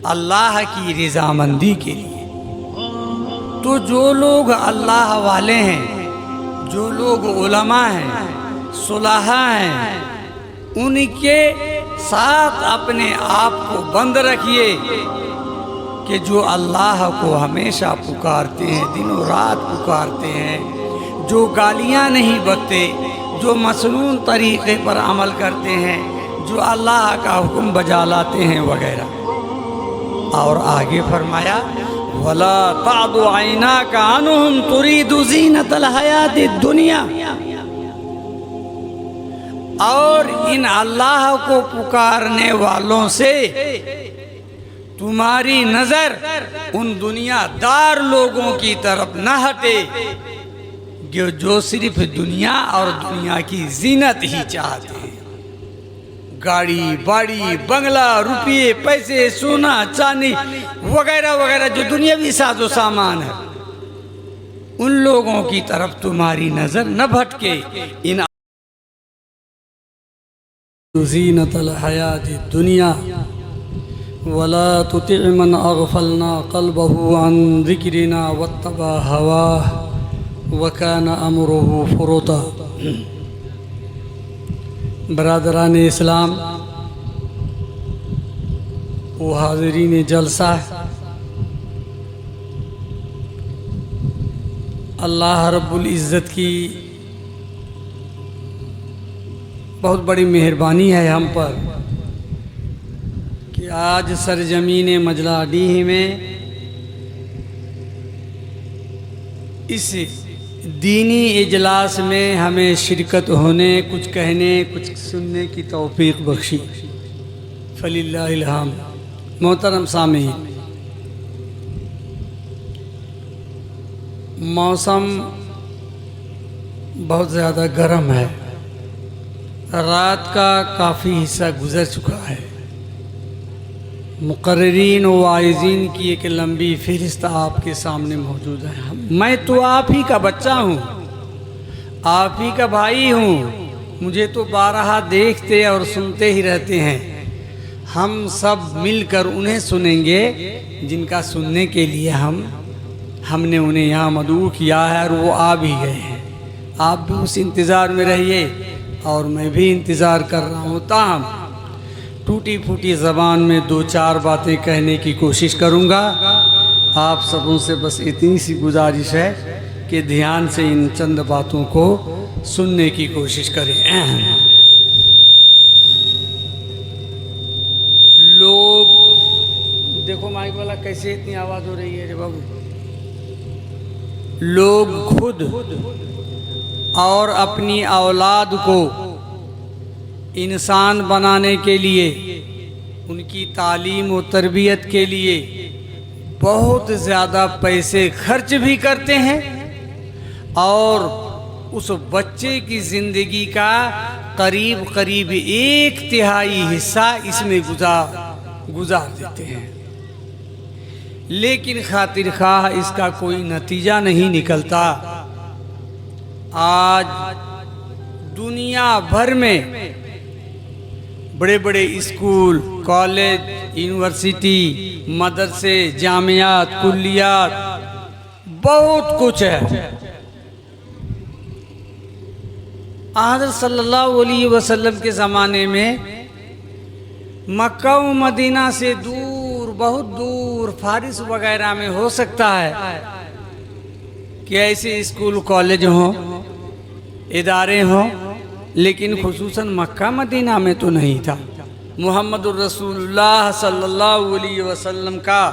अल्लाह की रज़ामंदी के लिए। तो जो लोग अल्लाह वाले हैं, जो लोग उलमा हैं, सुलहा हैं, उनके साथ अपने आप को बंद रखिए कि जो अल्लाह को हमेशा पुकारते हैं, दिनों रात पुकारते हैं, जो गालियाँ नहीं बकते, जो मसनून तरीक़े पर अमल करते हैं, जो अल्लाह का हुक्म बजा लाते हैं वगैरह। और आगे फरमाया वला तादु ऐनाका अन्हुम तुरीदु ज़ीनतल हयातिद दुनिया। और इन अल्लाह को पुकारने वालों से तुम्हारी नजर उन दुनियादार लोगों की तरफ न हटे जो सिर्फ दुनिया और दुनिया की जीनत ही चाहते हैं। गाड़ी, बाड़ी, बंगला, रुपये, पैसे, सोना, चांदी वगैरह वगैरह जो दुनियावी साजो सामान है, उन लोगों की तरफ तुम्हारी नजर न भटके। इन ज़ीनतल हयातिद दुनिया वला तुति मन अग़फ़लना क़ल्बहु अन ज़िक्रिना वत्तबा हवाह वकान अमरुहु फ़ुरुता। बरादरान इस्लाम, वो हाज़रीन जलसा, अल्लाह रब्बुल इज़्ज़त की बहुत बड़ी मेहरबानी है हम पर कि आज सरजमीन मजलाडीह में इस दीनी इजलास में हमें शिरकत होने, कुछ कहने, कुछ सुनने की तौफीक बख्शी। फलिल्लाहिल हम्द। मोहतरम सामीन, मौसम बहुत ज़्यादा गर्म है। रात का काफ़ी हिस्सा गुज़र चुका है। मुक़र्रिरीन व वाइज़ीन की एक लंबी फ़हरिस्त आपके सामने मौजूद है। मैं तो आप ही का बच्चा हूँ, आप ही का भाई हूँ। मुझे तो बारहा देखते और सुनते ही रहते हैं। हम सब मिलकर उन्हें सुनेंगे जिनका सुनने के लिए हमने उन्हें यहाँ मदऊ किया है और वो आ भी गए हैं। आप भी उस इंतज़ार में रहिए और मैं भी इंतज़ार कर रहा हूँ। ताहम टूटी फूटी ज़बान में दो चार बातें कहने की कोशिश करूँगा। आप सबों से बस इतनी सी गुजारिश है कि ध्यान से इन चंद बातों को सुनने की कोशिश करें। लोग देखो माइक वाला कैसे इतनी आवाज़ हो रही है रे बाबू। लोग खुद और अपनी औलाद को इंसान बनाने के लिए, उनकी तालीम और तरबियत के लिए बहुत ज़्यादा पैसे खर्च भी करते हैं और उस बच्चे की ज़िंदगी का करीब करीब 1/3 हिस्सा इसमें गुजार देते हैं। लेकिन खातिर खाह इसका कोई नतीजा नहीं निकलता। आज दुनिया भर में बड़े बड़े स्कूल, कॉलेज, यूनिवर्सिटी, मदरसे, जामियात, कुल्लियात, बहुत कुछ है। हज़रत सल्लल्लाहु अलैहि वसल्लम के ज़माने में मक्का व मदीना से दूर, बहुत दूर फारिस वगैरह में हो सकता है कि ऐसे स्कूल, कॉलेज हों, इदारे हों, लेकिन खुसूसन मक्का मदीना में तो नहीं था। मुहम्मदुर रसूलुल्लाह सल्लल्लाहु अलैहि वसल्लम का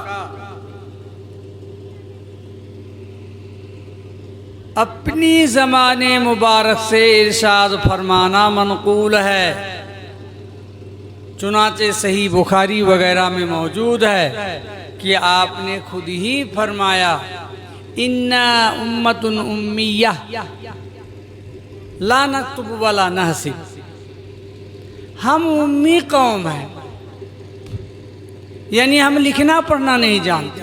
अपनी ज़माने मुबारक से इरशाद फरमाना मनकूल है। चुनाचे सही बुखारी वगैरह में मौजूद है कि आपने खुद ही फरमाया, इन्ना उम्मतुन उम्मिया ला नक्तुब वला नहसिब। हम उम्मी कौम हैं, यानी हम लिखना पढ़ना नहीं जानते।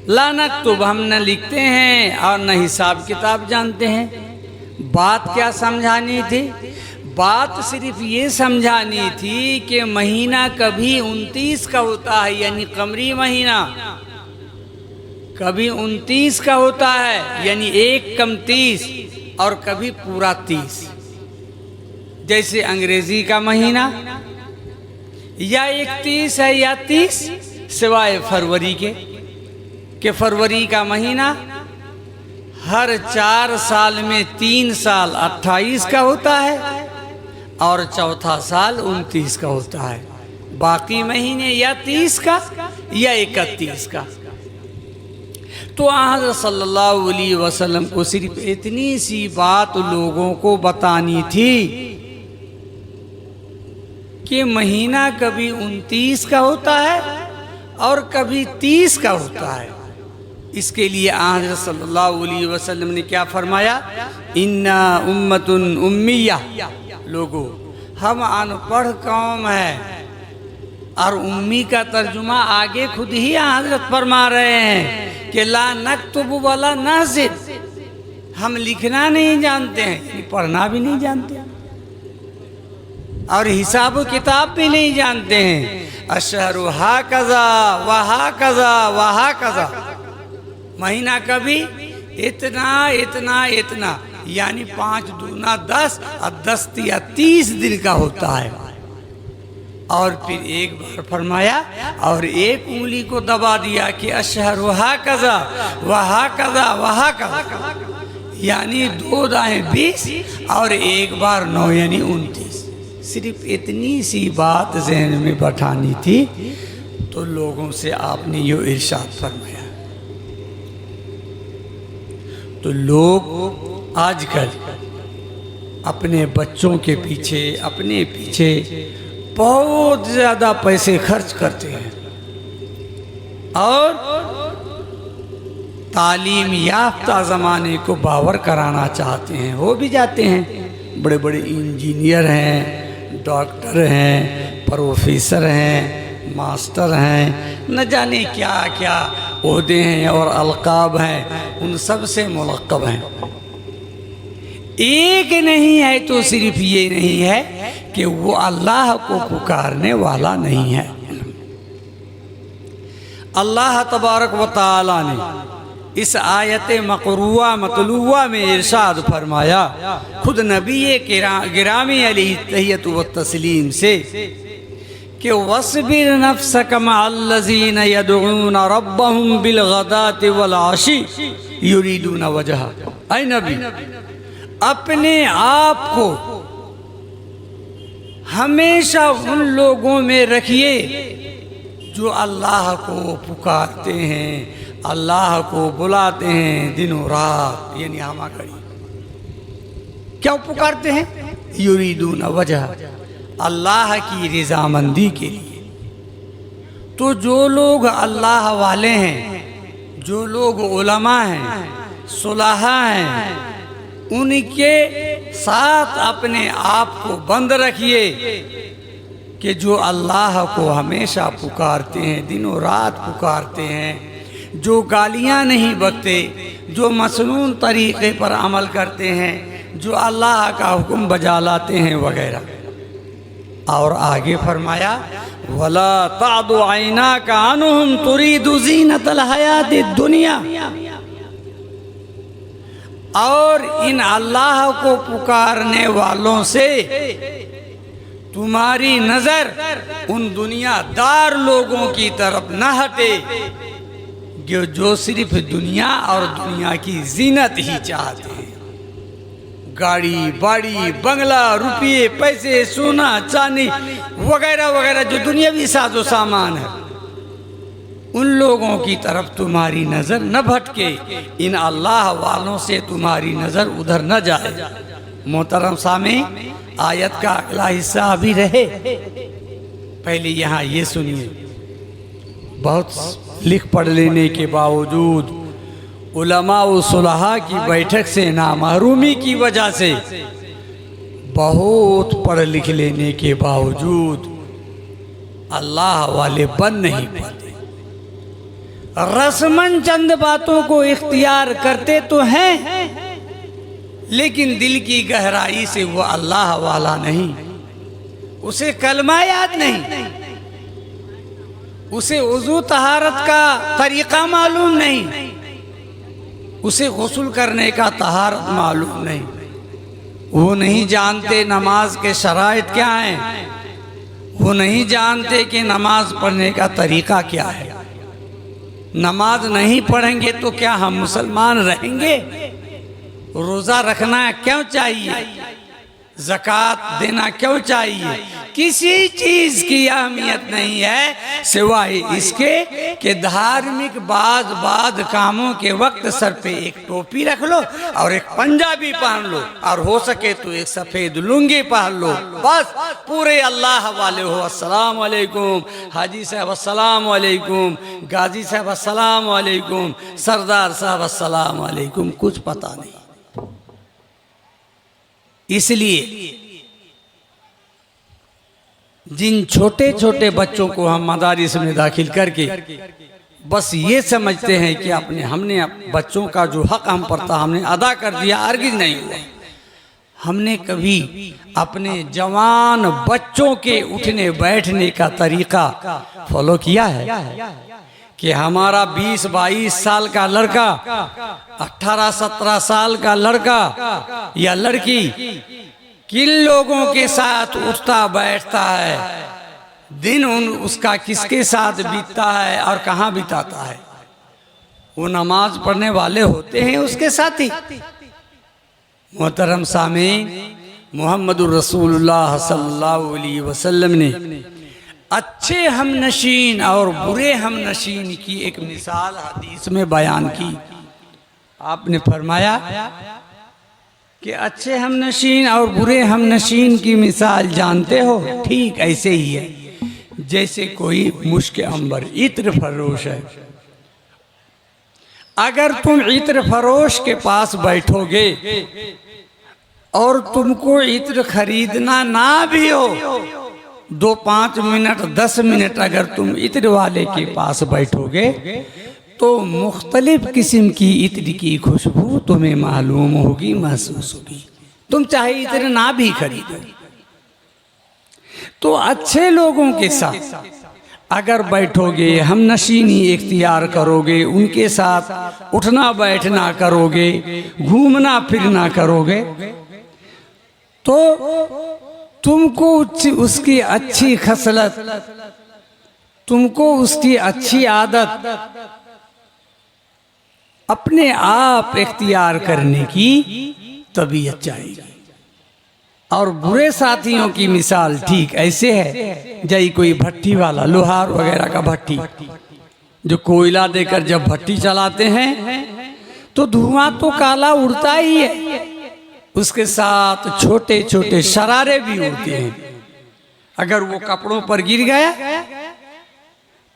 ला नक्तुब, हम न लिखते हैं और न हिसाब किताब जानते हैं। बात क्या समझानी थी? बात सिर्फ ये समझानी थी कि महीना कभी 29 का होता है, यानी कमरी महीना कभी 29 का होता है, यानी 1 कम 30, और कभी पूरा 30। जैसे अंग्रेजी का महीना या 31 है या 30, सिवाय फरवरी के फरवरी का महीना हर 4 साल में 3 साल 28 का होता है और चौथा साल 29 का होता है। बाकी महीने या 30 का या 31 का। तो हज़रत सल्लल्लाहु अलैहि वसल्लम को सिर्फ इतनी सी बात लोगों को बतानी थी कि महीना कभी 29 का होता है और कभी 30 का होता है। इसके लिए हज़रत सल्लल्लाहु अलैहि वसल्लम ने क्या फरमाया, इन्ना उम्मतुन उम्मिया, लोगों हम अनपढ़ कौम है। और उम्मी का तर्जुमा आगे खुद ही हज़रत फरमा रहे हैं कि ला नक्तुब वला नहसिब, हम लिखना नहीं जानते हैं, पढ़ना भी नहीं जानते हैं और हिसाब किताब भी नहीं जानते हैं। अशहरु हाकज़ा वहाकज़ा वहाकज़ा, महीना कभी इतना इतना इतना, यानी 5 दूना 10 और 10 या 30 दिन का होता है। और फिर एक बार फरमाया और एक उंगली को दबा दिया कि अशहरु हाकज़ा वहाकज़ा वहाकज़ा, यानी 2 दाएं 20 और एक बार 9 यानी 29। सिर्फ इतनी सी बात ज़हन में बैठानी थी तो लोगों से आपने यो इरशाद फरमाया। तो लोग आजकल अपने बच्चों के पीछे अपने पीछे बहुत ज़्यादा पैसे खर्च करते हैं और तालीम याफ्ता ज़माने को बावर कराना चाहते हैं। हो भी जाते हैं, बड़े बड़े इंजीनियर हैं, डॉक्टर हैं, प्रोफेसर हैं, मास्टर हैं, न जाने क्या क्या ओहदे हैं और अलकाब हैं, उन सब से मुलक्कब हैं। एक नहीं है तो सिर्फ ये नहीं है कि वो अल्लाह को पुकारने वाला नहीं है। अल्लाह तबारक व तआला ने इस आयत मक़रूआ मतलूआ में इरशाद फरमाया, खुद नबी गिरामी अलैहि तहियत व तस्लीम से कि वस्बिर नफ्सक मअल्लज़ीना यदऊना रब्बहुम बिलग़दाति वल आशी युरीदूना वजहा। ऐ नबी, अपने आप को हमेशा उन लोगों में रखिए जो अल्लाह को पुकारते हैं, अल्लाह को बुलाते हैं दिनों रात, यानी हमा घड़ी। क्या पुकारते हैं? युरीदूना वजह, अल्लाह की रज़ामंदी के लिए। तो जो लोग अल्लाह वाले हैं, जो लोग उलमा हैं, सुलहा हैं, उनके साथ अपने आप को बंद रखिए कि जो अल्लाह को हमेशा पुकारते हैं, दिनों रात पुकारते हैं, जो गालियाँ नहीं बकते, जो मसनून तरीक़े पर अमल करते हैं, जो अल्लाह का हुक्म बजा लाते हैं वगैरह। और आगे फरमाया, वला तादु ऐनाका अन्हुम तुरीदु ज़ीनतल हयातिद दुनिया। और इन अल्लाह को पुकारने वालों से तुम्हारी नजर उन दुनियादार लोगों की तरफ न हटे जो सिर्फ दुनिया और दुनिया की जीनत ही चाहते हैं। गाड़ी बाड़ी बंगला रुपये पैसे सोना चांदी वगैरह वगैरह जो दुनियावी साजो सामान है, उन लोगों की तरफ तुम्हारी नज़र न भटके, इन अल्लाह वालों से तुम्हारी नज़र उधर न जाए। मोहतरम सामे, आयत का अगला हिस्सा अभी रहे, पहले यहाँ ये सुनिए। बहुत लिख पढ़ लेने के बावजूद, उलमा व सुलहा की बैठक से नामहरूमी की वजह से, बहुत पढ़ लिख लेने के बावजूद अल्लाह वाले बन नहीं पाते। रस्मन चंद बातों को इख्तियार करते तो हैं, लेकिन दिल की गहराई से वो अल्लाह वाला नहीं, उसे कलमा याद नहीं, उसे वुज़ू तहारत का तरीक़ा मालूम नहीं, उसे गुस्ल करने का तहारत मालूम नहीं, वो नहीं जानते नमाज के शराइत क्या हैं, वो नहीं जानते कि नमाज पढ़ने का तरीक़ा क्या है। नमाज नहीं पढ़ेंगे तो क्या हम मुसलमान रहेंगे? रोज़ा रखना क्यों चाहिए? ज़कात देना क्यों चाहिए? किसी चीज़ की अहमियत नहीं है सिवाय इसके कि धार्मिक बाद कामों के वक्त सर पे एक टोपी रख लो और एक पंजाबी पहन लो और हो सके तो एक सफ़ेद लुंगी पहन लो, बस पूरे अल्लाह वाले हो। अस्सलाम वालेकुम हाजी साहब, अस्सलाम वालेकुम गाजी साहब, अस्सलाम वालेकुम सरदार साहब, अस्सलाम वालेकुम, कुछ पता नहीं। इसलिए जिन छोटे छोटे बच्चों को हम मदारिस में दाखिल करके बस ये समझते हैं कि हमने बच्चों का जो हक हम पर था हमने अदा कर दिया, हरगिज़ नहीं हुआ। हमने कभी अपने जवान बच्चों के उठने बैठने का तरीका फॉलो किया है कि हमारा 20-22 साल का लड़का, 18-17 साल का लड़का या लड़की किन लोगों के साथ उठता बैठता है, दिन उसका किसके साथ बीतता है और कहाँ बिताता है? वो नमाज पढ़ने वाले होते हैं उसके साथी। मोहतरम सामीन, मोहम्मदुर रसूलुल्लाह सल्लल्लाहु अलैहि वसल्लम ने अच्छे हमनशीन और बुरे हमनशीन की एक मिसाल हदीस में बयान की। आपने फरमाया कि अच्छे हमनशीन और बुरे हमनशीन की मिसाल जानते हो? ठीक ऐसे ही है जैसे कोई मुश्क अंबर इत्र फरोश है। अगर तुम इत्र फरोश के पास बैठोगे और तुमको इत्र खरीदना ना भी हो, 2-5 मिनट 10 मिनट अगर तुम इत्र वाले के पास बैठोगे तो मुख्तलिफ किस्म की इत्र की खुशबू तुम्हें मालूम होगी, महसूस होगी, तुम चाहे इत्र ना भी खरीदो। तो अच्छे लोगों के साथ अगर बैठोगे, हम नशीनी इख्तियार करोगे, उनके साथ उठना बैठना करोगे, घूमना फिरना करोगे, तो तुमको उसकी अच्छी खसलत, तुमको उसकी अच्छी आदत अपने आप इख्तियार करने की तबीयत चाहिए। और बुरे साथियों की मिसाल ठीक ऐसे है जैसे कोई भट्टी वाला, लोहार वगैरह का भट्टी, जो कोयला देकर जब भट्टी चलाते हैं तो धुआं तो काला उड़ता ही है, उसके साथ छोटे छोटे शरारे भी उड़ते हैं। अगर वो कपड़ों पर गिर गया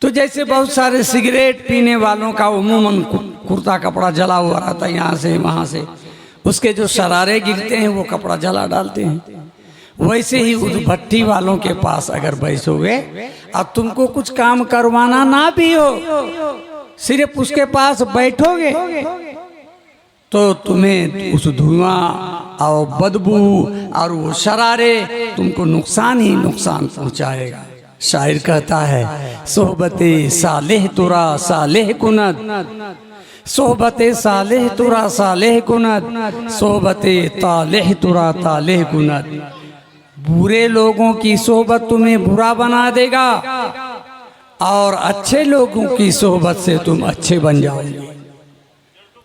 तो जैसे बहुत सारे सिगरेट पीने वालों का उमूमन कुर्ता कपड़ा जला हुआ रहता है, यहाँ से वहाँ से उसके जो शरारे गिरते हैं वो कपड़ा जला डालते हैं। वैसे ही उस भट्टी वालों के पास अगर बैठोगे, अब तुमको कुछ काम करवाना ना भी हो, सिर्फ उसके पास बैठोगे तो तुम्हें उस धुआं और बदबू और वो शरारे तुमको नुकसान ही नुकसान पहुँचाएगा। शायर कहता है, सोहबते सालेह तुरा सालेह कुनद, सोहबते सालेह तुरा सालेह कुनद, सोहबते तालेह तुरा तालेह कुनद। बुरे लोगों की सोहबत तुम्हें बुरा बना देगा और अच्छे लोगों की सोहबत से तुम अच्छे बन जाओगे।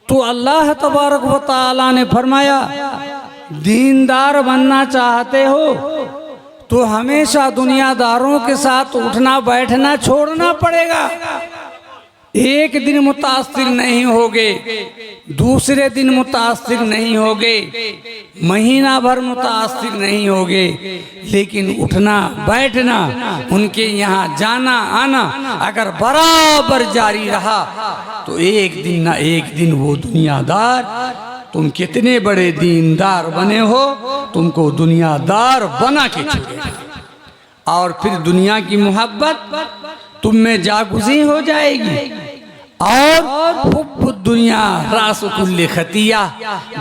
तो अल्लाह तबारक व तआला ने फरमाया, दीनदार बनना चाहते हो तो हमेशा दुनियादारों के साथ उठना बैठना छोड़ना पड़ेगा। एक दिन मुतासिर नहीं होगे, दूसरे दिन मुतासिर नहीं होगे, महीना भर मुतासिर नहीं होगे, लेकिन उठना बैठना, उनके यहाँ जाना आना अगर बराबर जारी रहा तो एक दिन ना एक दिन वो दुनियादार, तुम कितने बड़े दीनदार बने हो, तुमको दुनियादार बना के छोड़ेगा। और फिर दुनिया की मोहब्बत तुम में जागुज़ी हो जाएगी और हुब्बुद दुनिया रास कुल्ले खतिया,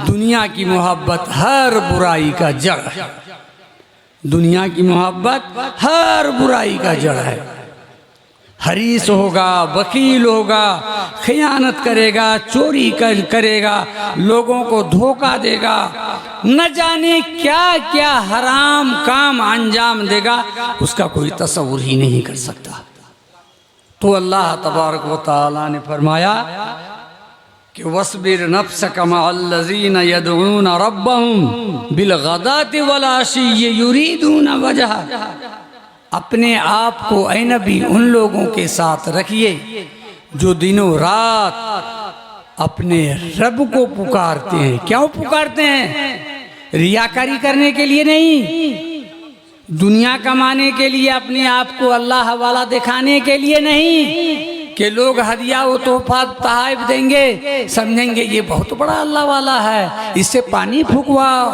दुनिया की मोहब्बत हर बुराई का जड़ है। दुनिया की मोहब्बत हर बुराई का जड़ है। हरीस होगा, वकील होगा, खयानत करेगा, चोरी करेगा, लोगों को धोखा देगा, न जाने क्या क्या हराम काम अंजाम देगा, उसका कोई तस्वुर ही नहीं कर सकता। तो अल्लाह तबारक व तआला ने फरमाया कि वस्बिर नफ्सक मअल्लज़ीना यदऊन रब्बहुम बिलगदाति वल अशी युरीदून वजह। अपने आप को ऐ नबी उन लोगों के साथ रखिए जो दिनों रात अपने रब को पुकारते हैं। क्यों पुकारते हैं? रियाकारी करने के लिए नहीं, दुनिया कमाने के लिए, अपने आप को अल्लाह वाला दिखाने के लिए नहीं कि लोग हदिया व तोहफा तहाइफ देंगे, समझेंगे ये बहुत बड़ा अल्लाह वाला है, इससे पानी फूकवाओ,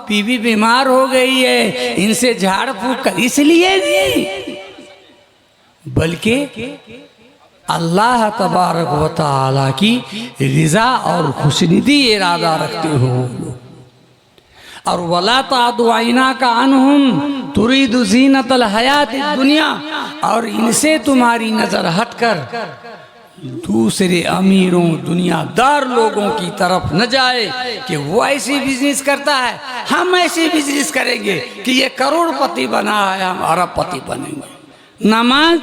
बीवी बीमार हो गई है, इनसे झाड़ फूक कर, इसलिए नहीं, बल्कि अल्लाह तबारक व तआला की रिजा और खुशनुदी इरादा रखते हो। और वला तादु आइना का अनहुम तुरीदु ज़ीनतल हयात दुनिया, और इनसे तुम्हारी नजर हटकर दूसरे अमीरों दुनियादार लोगों की तरफ न जाए कि वो ऐसी बिजनेस करता है, हम ऐसी बिजनेस करेंगे कि ये करोड़पति बना है, हम अरबपति बनेंगे। नमाज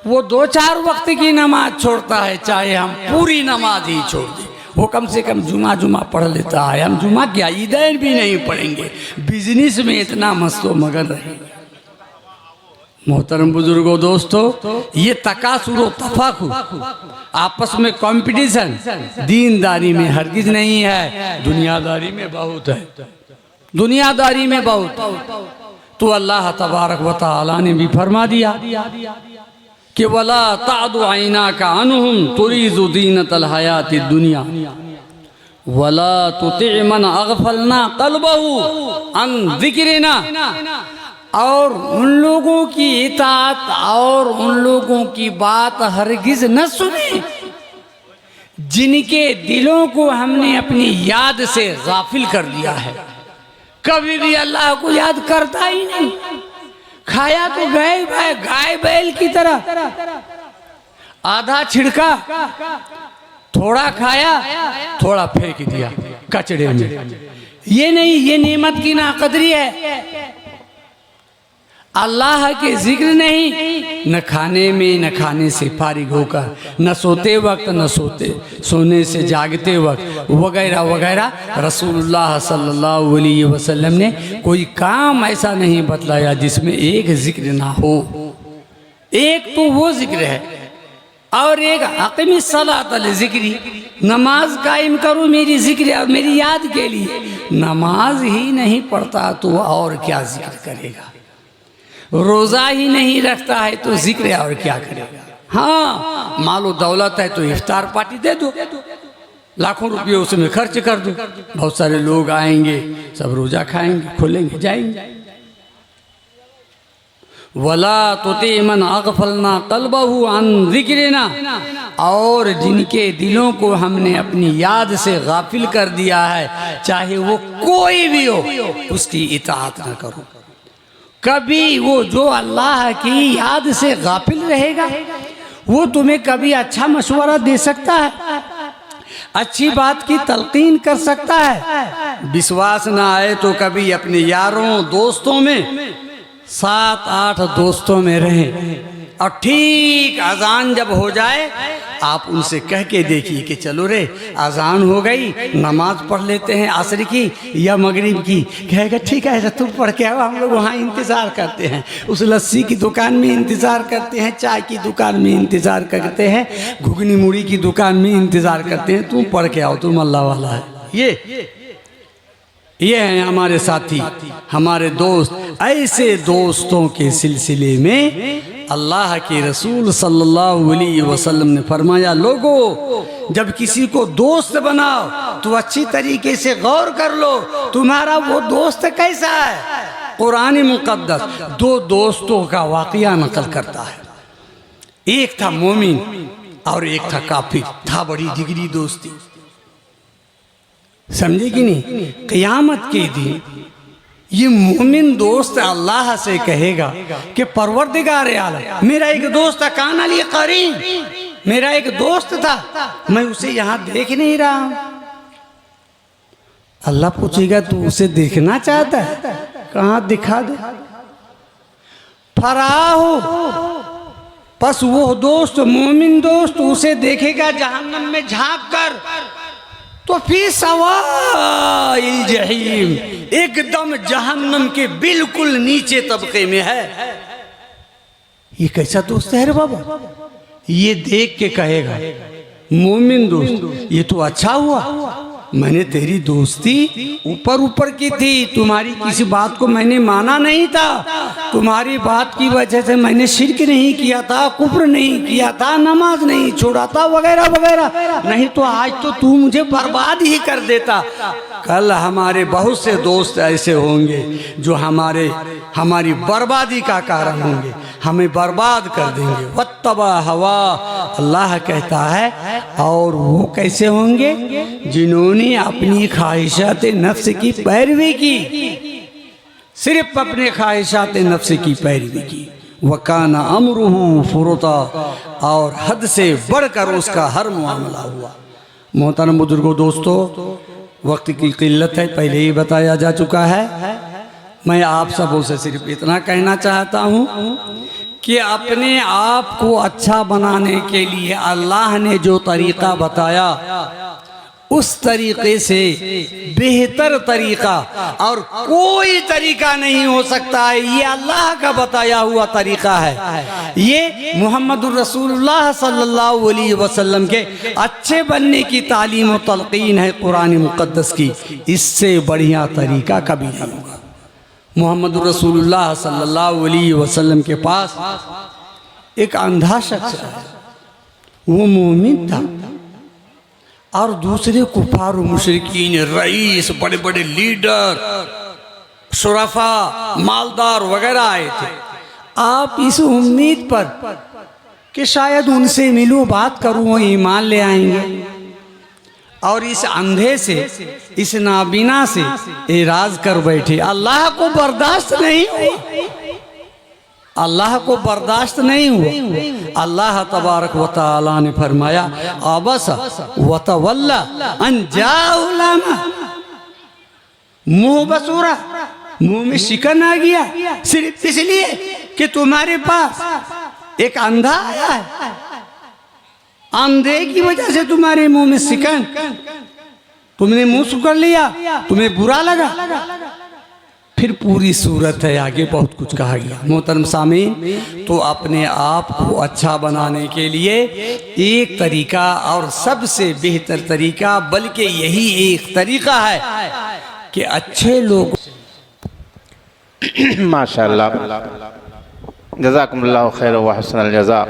वो 2-4 वक्त की नमाज छोड़ता है, चाहे हम पूरी नमाज ही छोड़ दें, वो कम से कम जुमा पढ़ लेता है, हम जुमा क्या ईदैन भी नहीं पढ़ेंगे, बिजनेस में इतना मस्तो मगन रहेंगे। मोहतरम बुजुर्गों, दोस्तों, ये तकासुर व तफाखुर, आपस में कंपटीशन दीनदारी में हरगिज नहीं है, दुनियादारी में बहुत है, दुनियादारी में बहुत। तो अल्लाह तबारक व तआला ने भी फरमा दिया कि वला तादु आइना का अनहुम तुरीदु ज़ीनतल हयातिद दुनिया वला तुति मन अगफलना क़ल्बहु अन ज़िक्रिना। और उन लोगों की इताअत और उन लोगों की बात हरगिज न सुने जिनके दिलों को हमने अपनी याद से गाफिल कर दिया है। कभी भी अल्लाह को याद करता ही नहीं, खाया तो गाय बैल की तरह, आधा छिड़का, थोड़ा खाया, थोड़ा फेंक दिया कचड़े में। ये नहीं, ये नेमत की नाकदरी है। अल्लाह के जिक्र नहीं, न खाने में, न खाने से फारिग होकर, न सोते वक्त, न सोने से जागते वक्त, वगैरह वगैरह। रसूलुल्लाह सल्लल्लाहु अलैहि वसल्लम ने कोई काम ऐसा नहीं बतलाया जिसमें एक जिक्र ना हो। एक तो वो जिक्र है, और एक अक़ीमिस सलात लिज़िक्री, नमाज कायम करो मेरी जिक्र और मेरी याद के लिए। नमाज ही नहीं पढ़ता तो और क्या जिक्र करेगा? रोज़ा ही नहीं रखता है तो जिक्र और क्या करेगा? हाँ, मालो दौलत है तो इफ्तार पार्टी दे दो, लाखों रुपये उसमें खर्च कर दो, बहुत सारे लोग आएंगे, सब रोज़ा खाएंगे, खुलेंगे, जाएंगे। वला तुति मन अग़फलना क़ल्बहु अन ज़िक्रिना, और जिनके दिलों को हमने अपनी याद से गाफिल कर दिया है, चाहे वो कोई भी हो, उसकी इताअत न करो। कभी वो जो अल्लाह की याद से गाफिल रहेगा, वो तुम्हें कभी अच्छा मशवरा दे सकता है, अच्छी बात की तलकीन कर सकता है। विश्वास ना आए तो कभी अपने यारों दोस्तों में 7-8 दोस्तों में रहें, और ठीक अजान जब हो जाए आप उनसे कह के देखिए कि चलो रे अजान हो गई, नमाज पढ़ लेते हैं असर की या मगरिब की। कहेगा ठीक है, तुम पढ़ के आओ, हम लोग वहाँ इंतज़ार करते हैं, उस लस्सी की दुकान में इंतज़ार करते हैं, चाय की दुकान में इंतज़ार करते हैं, घुगनी मुड़ी की दुकान में इंतज़ार करते हैं, तुम पढ़ के आओ, तुम अल्लाह वाला है। ये हैं हमारे साथी, हमारे दोस्त। ऐसे दोस्तों के सिलसिले में अल्लाह के रसूल सल्लल्लाहु अलैहि वसल्लम ने फरमाया, लोगों जब किसी को दोस्त बनाओ तो अच्छी तरीके से गौर कर लो तुम्हारा वो दोस्त कैसा है। कुरान मुक़द्दस 2 दोस्तों का वाक़या नकल करता है। एक था मोमिन और एक था काफिर, था बड़ी जिगरी दोस्ती। समझे कि नहीं? क़यामत के दिन ये मोमिन दोस्त अल्लाह से कहेगा कि परवरदिगार आलम, मेरा एक दोस्त था कान अली करीम, मेरा एक दोस्त था, मैं उसे यहाँ देख नहीं रहा हूं। अल्लाह पूछेगा तू उसे देखना चाहता है? कहाँ दिखा दे। फराहो, बस वो दोस्त मोमिन दोस्त उसे देखेगा जहन्नम में झांक कर, तो फिर सवाइल जहीम, एकदम जहन्नम के बिल्कुल नीचे तबके में है। ये कैसा दोस्त है रे बाबा? ये देख के कहेगा मोमिन दोस्त, ये तो अच्छा हुआ मैंने तेरी दोस्ती ऊपर ऊपर की थी, तुम्हारी किसी बात को मैंने माना नहीं था, तुम्हारी बात की वजह से मैंने शिर्क नहीं किया था, कुफ्र नहीं किया था, नमाज नहीं छोड़ा था, वगैरह वगैरह, नहीं तो आज तो तू मुझे बर्बाद ही कर देता। कल हमारे बहुत से दोस्त ऐसे होंगे जो हमारी बर्बादी का कारण होंगे, हमें बर्बाद कर देंगे। वत्तबा हवा, अल्लाह कहता है, और वो कैसे होंगे? जिन्होंने अपनी ख्वाहिशात नफ्स की पैरवी की, सिर्फ अपने ख्वाहिशात नफ्स की पैरवी की। वकाना अमरुहु फुरुता, और हद से बढ़कर उसका हर मामला हुआ। मोहतरम बुजुर्गों, दोस्तों, वक्त की किल्लत है, पहले ही बताया जा चुका है। मैं आप सबों से सिर्फ इतना कहना चाहता हूँ कि अपने आप को अच्छा बनाने के लिए अल्लाह ने जो तरीक़ा बताया, उस तरीक़े से बेहतर तरीक़ा और कोई तरीक़ा नहीं हो सकता है। ये अल्लाह का बताया हुआ तरीक़ा है। ये मुहम्मदुर रसूलुल्लाह सल्लल्लाहु अलैहि वसल्लम के अच्छे बनने की तालीम और तलक़ीन है कुरान मुक़द्दस की। इससे बढ़िया तरीक़ा कभी नहीं होगा। मुहम्मदुर रसूलुल्लाह सल्लल्लाहु अलैहि वसल्लम के पास एक अंधा शख्स है, वो मोमिन था, और दूसरे कुफार मुशरिकीन, रईस, बड़े बड़े लीडर, शुरफा, मालदार वगैरह आए थे। आप इस उम्मीद पर कि शायद उनसे मिलूं, बात करूं, वो ईमान ले आएंगे, और इस अंधे से, इस नाबीना से एराज कर बैठे। अल्लाह को बर्दाश्त नहीं हुआ, अल्लाह को बर्दाश्त नहीं हुआ। अल्लाह तबारक व तआला ने फरमाया, अबस व तवल्ला अन जाअहुल अमा, मुंह बसूरा, मुंह में शिकन आ गया, सिर्फ इसलिए कि तुम्हारे पास एक अंधा आया है, अंधे की वजह से तुम्हारे मुंह में शिकन, तुमने मुंह सुकर लिया, तुम्हें बुरा लगा। फिर पूरी सूरत है, आगे बहुत कुछ कहा गया। मोहतरम सामीन, तो अपने आप को अच्छा बनाने के लिए एक तरीका, और सबसे बेहतर तरीका, बल्कि यही एक तरीका है कि अच्छे लोग माशाअल्लाह, जज़ाकुमुल्लाहु खैर व हसनल जज़ा।